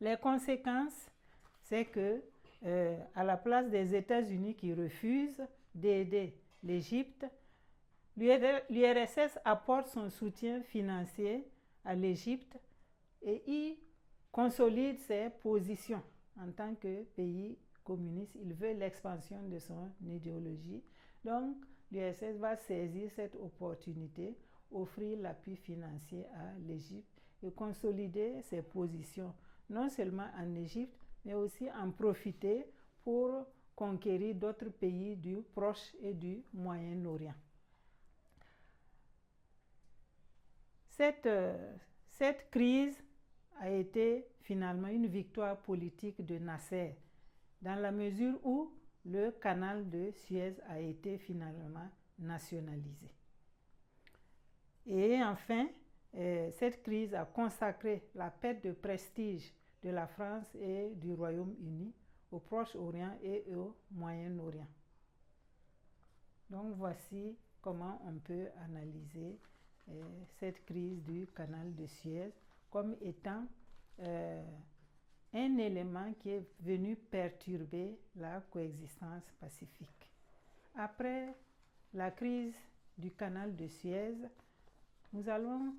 Les conséquences, c'est que à la place des États-Unis qui refusent d'aider l'Égypte, l'URSS apporte son soutien financier à l'Égypte et y consolide ses positions en tant que pays communiste. Il veut l'expansion de son idéologie. Donc, l'URSS va saisir cette opportunité, offrir l'appui financier à l'Égypte et consolider ses positions, non seulement en Égypte, mais aussi en profiter pour conquérir d'autres pays du Proche et du Moyen-Orient. Cette crise a été finalement une victoire politique de Nasser, dans la mesure où le canal de Suez a été finalement nationalisé. Et enfin, cette crise a consacré la perte de prestige de la France et du Royaume-Uni au Proche-Orient et au Moyen-Orient. Donc voici comment on peut analyser cette crise du canal de Suez comme étant un élément qui est venu perturber la coexistence pacifique. Après la crise du canal de Suez, nous allons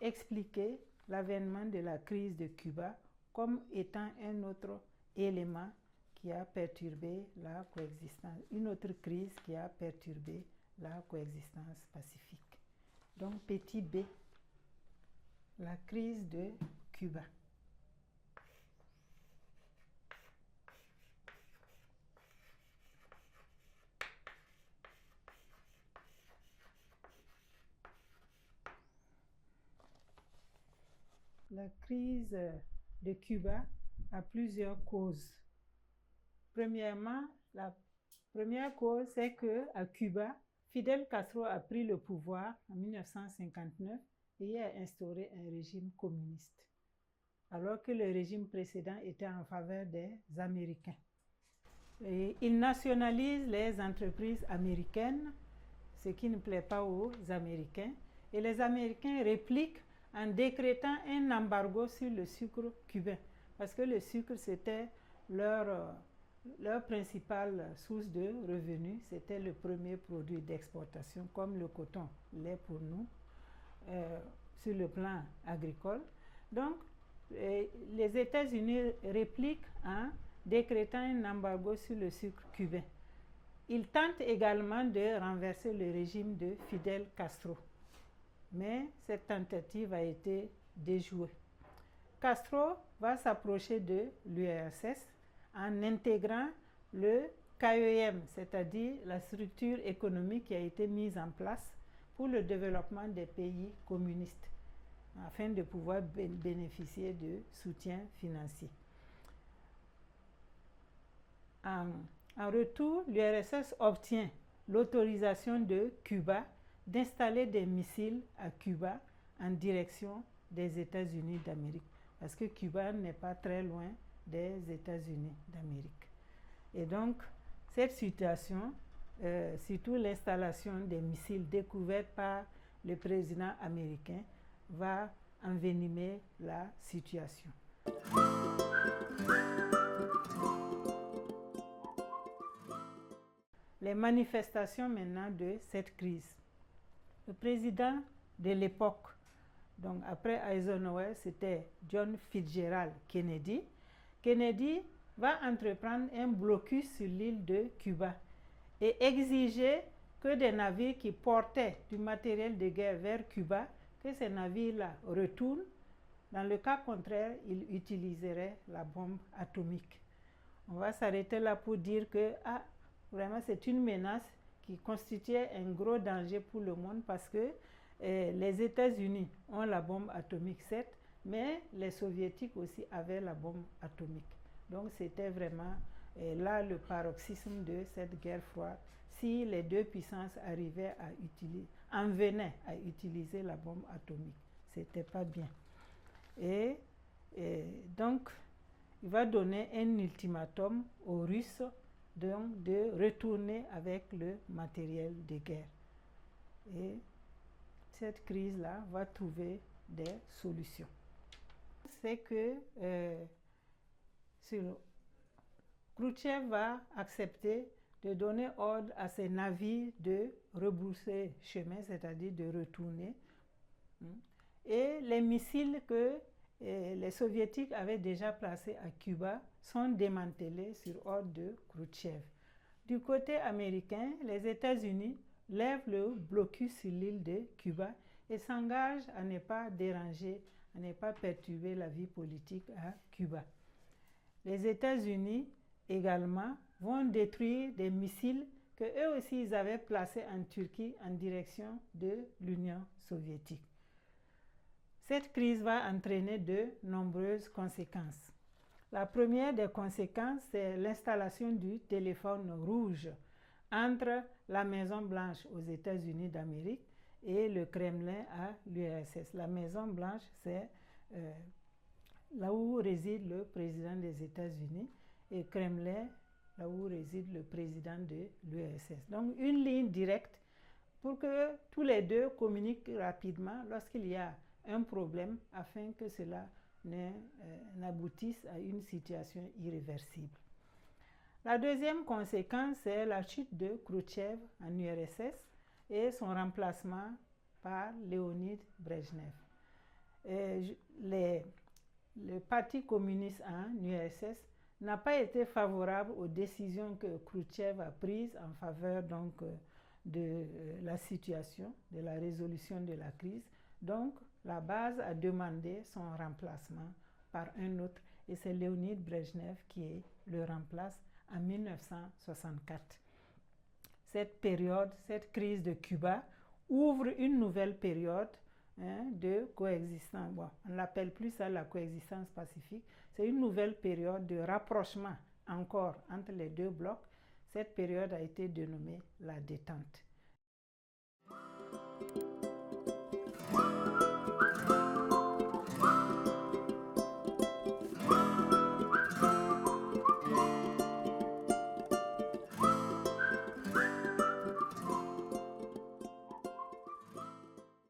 expliquer l'avènement de la crise de Cuba comme étant un autre élément qui a perturbé la coexistence, une autre crise qui a perturbé la coexistence pacifique. Donc petit b, la crise de Cuba. La crise de Cuba a plusieurs causes. Premièrement, la première cause, c'est qu'à Cuba, Fidel Castro a pris le pouvoir en 1959 et a instauré un régime communiste, alors que le régime précédent était en faveur des Américains. Et il nationalise les entreprises américaines, ce qui ne plaît pas aux Américains, et les Américains répliquent en décrétant un embargo sur le sucre cubain, parce que le sucre, c'était leur principale source de revenus, c'était le premier produit d'exportation, comme le coton l'est pour nous, sur le plan agricole. Donc, les États-Unis répliquent en décrétant un embargo sur le sucre cubain. Ils tentent également de renverser le régime de Fidel Castro, mais cette tentative a été déjouée. Castro va s'approcher de l'URSS en intégrant le KEM, c'est-à-dire la structure économique qui a été mise en place pour le développement des pays communistes, afin de pouvoir bénéficier de soutien financier. En retour, l'URSS obtient l'autorisation de Cuba d'installer des missiles à Cuba en direction des États-Unis d'Amérique, parce que Cuba n'est pas très loin des États-Unis d'Amérique. Et donc, cette situation, surtout l'installation des missiles découverts par le président américain, va envenimer la situation. Les manifestations maintenant de cette crise. Le président de l'époque, donc après Eisenhower, c'était John Fitzgerald Kennedy. Kennedy va entreprendre un blocus sur l'île de Cuba et exiger que des navires qui portaient du matériel de guerre vers Cuba, que ces navires-là retournent. Dans le cas contraire, ils utiliseraient la bombe atomique. On va s'arrêter là pour dire que vraiment c'est une menace qui constituait un gros danger pour le monde, parce que les États-Unis ont la bombe atomique, certes, mais les Soviétiques aussi avaient la bombe atomique. Donc c'était vraiment là le paroxysme de cette guerre froide. Si les deux puissances en venaient à utiliser la bombe atomique, c'était pas bien. Et donc il va donner un ultimatum aux Russes donc de retourner avec le matériel de guerre. Et cette crise-là va trouver des solutions. C'est que Khrouchtchev va accepter de donner ordre à ses navires de rebrousser chemin, c'est-à-dire de retourner. Et les missiles que les soviétiques avaient déjà placés à Cuba sont démantelés sur ordre de Khrouchtchev. Du côté américain, les États-Unis lèvent le blocus sur l'île de Cuba et s'engagent à ne pas déranger, à ne pas perturber la vie politique à Cuba. Les États-Unis également vont détruire des missiles que eux aussi ils avaient placés en Turquie en direction de l'Union soviétique. Cette crise va entraîner de nombreuses conséquences. La première des conséquences, c'est l'installation du téléphone rouge entre la Maison-Blanche aux États-Unis d'Amérique et le Kremlin à l'URSS. La Maison-Blanche, c'est là où réside le président des États-Unis, et Kremlin, là où réside le président de l'URSS. Donc une ligne directe pour que tous les deux communiquent rapidement lorsqu'il y a un problème afin que cela n'aboutisse à une situation irréversible. La deuxième conséquence, c'est la chute de Khrouchtchev en URSS et son remplacement par Léonid Brejnev. Le Parti communiste en URSS n'a pas été favorable aux décisions que Khrouchtchev a prises en faveur donc, de la situation, de la résolution de la crise. Donc, la base a demandé son remplacement par un autre et c'est Léonid Brejnev qui le remplace en 1964. Cette période, cette crise de Cuba ouvre une nouvelle période de coexistence. Bon, on n'appelle plus ça la coexistence pacifique. C'est une nouvelle période de rapprochement encore entre les deux blocs. Cette période a été dénommée la détente.